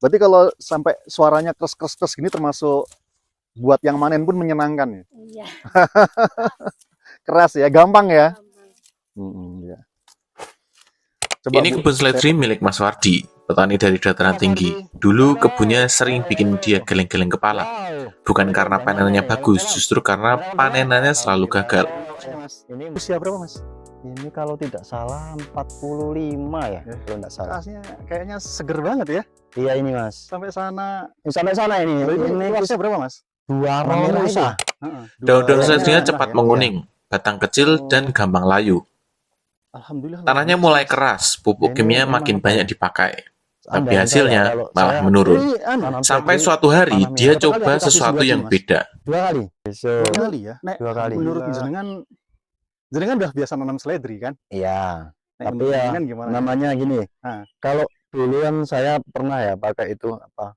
Berarti kalau sampai suaranya kres gini termasuk buat yang manen pun menyenangkan ya? Iya. Keras ya, gampang ya? Gampang. Ya. Coba, Ini Bu. kebun seledri milik Mas Wardi, petani dari dataran tinggi. Dulu kebunnya sering bikin dia geleng-geleng kepala. Bukan karena panenannya bagus, justru karena panenannya selalu gagal. Ini usia berapa, Mas? Ini kalau tidak salah 45 ya, kalau tidak salah. Kerasnya kayaknya seger banget ya. Iya ini Mas. Sampai sana. Sampai sana ini. Ini luasnya berapa, Mas? 2 rosa. Daun-daun Dua seledrinya merah cepat ya? menguning, batang kecil dan gampang layu. Alhamdulillah. Tanahnya mulai keras, pupuk kimia makin banyak dipakai. Tapi hasilnya malah menurun. Sampai suatu hari dia coba sesuatu yang beda. 2 kali. Dua kali ya. Nek, 2 kali. menurut jenengan udah biasa nanam seledri kan? Iya. Nek, Tapi menurut ya jenengan gimana? namanya gini. Nah. Kalau dulu kan saya pernah ya pakai itu apa?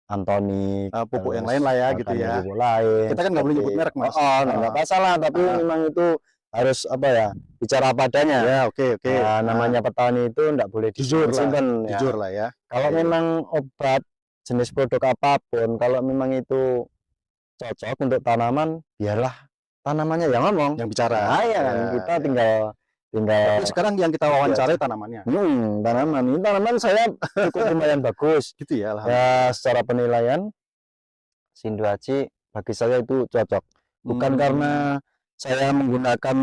Antoni, Pupuk yang lain lah ya gitu ya. Pupuk lain. Kita kan nggak boleh nyebut merek, Mas. Nggak masalah, tapi memang itu harus apa ya, bicara padanya. Ya, oke. Nah, namanya petani itu nggak boleh Jujur lah, disimpan, ya. jujur lah ya. Kalau memang obat jenis produk apapun, kalau memang itu cocok untuk tanaman, biarlah tanamannya yang ngomong. Yang bicara. Nah, ya kan, kita tinggal Tapi sekarang yang kita wawancarai tanamannya. tanaman. Ini tanaman saya cukup lumayan bagus. Gitu ya, alhamdulillah. Ya, secara penilaian Sinduaci bagi saya itu cocok. Bukan karena saya menggunakan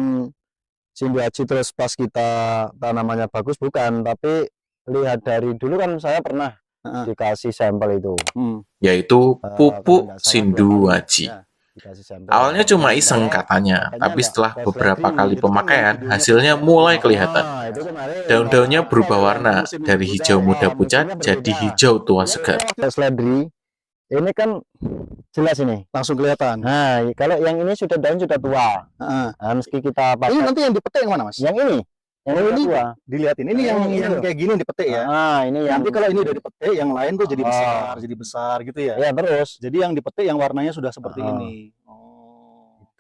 Sinduaci terus pas kita tanamannya bagus, bukan, tapi lihat dari dulu kan saya pernah dikasih sampel itu, Yaitu pupuk kalau nggak salah Sinduaci. dikasih sampel. Awalnya cuma iseng katanya, tapi setelah beberapa kali pemakaian, hasilnya mulai kelihatan. Itu kemarin Daun-daunnya berubah warna, dari hijau muda pucat jadi hijau tua segar. seledri ini kan jelas ini. Langsung kelihatan. Nah, kalau yang ini sudah daun sudah tua. Meski kita pakai. Ini nanti yang dipetik yang mana, Mas? Yang ini. Yang ini tua. Dilihatin. Ini yang kayak gini yang dipetik ya. Ini yang Nanti kalau ini udah dipetik, yang lain tuh jadi besar gitu ya. Ya, terus. Jadi yang dipetik yang warnanya sudah seperti ini.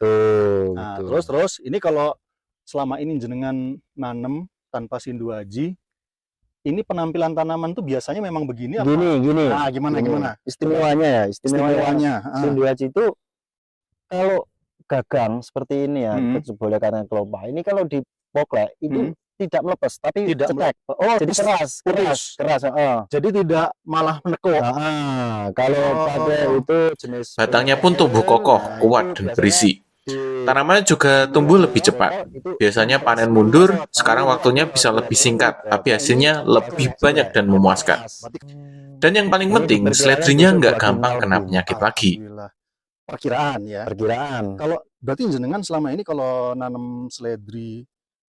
Tuh. Nah, gitu. terus ini kalau selama ini jenengan nanem tanpa Sinduaji, ini penampilan tanaman tuh biasanya memang begini apa? Gini. Nah, gimana? Istimewanya. Sinduaci itu kalau gagang seperti ini ya, boleh karena kelompok. Ini kalau dipoklek itu tidak melepas, tapi tidak cetek. Jadi keras. Jadi tidak malah menekuk. Kalau pakai itu jenis Batangnya pun tumbuh kokoh, kuat, dan berisi. Tanamannya juga tumbuh lebih cepat. Biasanya panen mundur, sekarang waktunya bisa lebih singkat, tapi hasilnya lebih banyak dan memuaskan. Dan yang paling penting, seledrinya nggak gampang kena penyakit lagi. Perkiraan ya. Kalau berarti jenengan selama ini kalau nanam seledri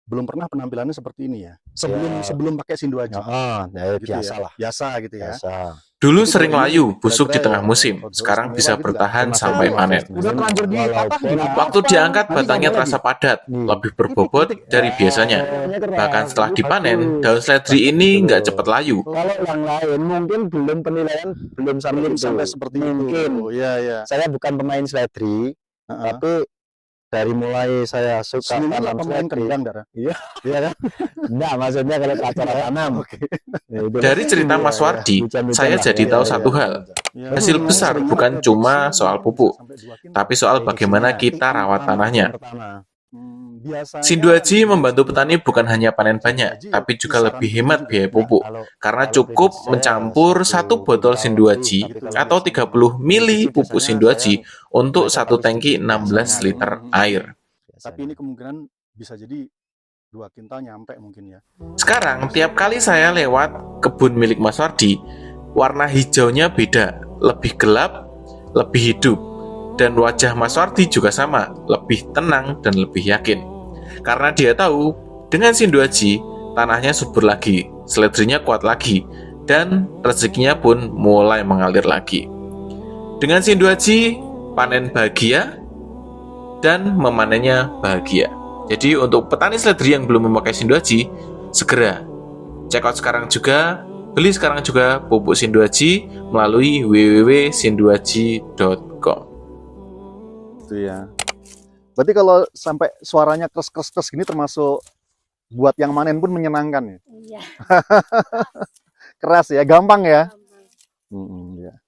belum pernah penampilannya seperti ini ya? Sebelum pakai Sinduaji. Gitu biasa lah. Biasa gitu ya. Dulu sering layu, busuk di tengah musim. Sekarang bisa bertahan sampai panen. Udah terlanjur dipatah gimana? Waktu diangkat, batangnya terasa padat, lebih berbobot dari biasanya. Bahkan setelah dipanen, daun seledri ini nggak cepat layu. Kalau yang lain mungkin belum penilaian, belum sampai seperti Mungkin. itu. Saya bukan pemain seledri, tapi dari mulai saya suka tanam seledri. Iya kan? Enggak, maksudnya kalau acara tanam. Dari cerita Mas Wardi, saya jadi tahu satu hal. Hasil besar bukan cuma soal pupuk, tapi soal bagaimana kita rawat tanahnya. Sinduaji membantu petani bukan hanya panen banyak, tapi juga lebih hemat biaya pupuk. Karena cukup mencampur 1 botol Sinduaji atau 30 mili pupuk Sinduaji untuk 1 tangki 16 liter air. Tapi ini kemungkinan bisa jadi 2 kintal nyampe mungkin ya. Sekarang, tiap kali saya lewat kebun milik Mas Wardi, warna hijaunya beda, lebih gelap, lebih hidup. Dan wajah Mas Wardi juga sama, lebih tenang dan lebih yakin. Karena dia tahu, dengan Sinduaji, tanahnya subur lagi, seledrinya kuat lagi, dan rezekinya pun mulai mengalir lagi. Dengan Sinduaji, panen bahagia, dan memanennya bahagia. Jadi untuk petani seledri yang belum memakai Sinduaji, segera check out sekarang juga, beli sekarang juga pupuk Sinduaji melalui www.sinduaji.com. Itu ya. Berarti kalau sampai suaranya kres gini termasuk buat yang manen pun menyenangkan ya? Iya. Keras ya, gampang ya? Ya.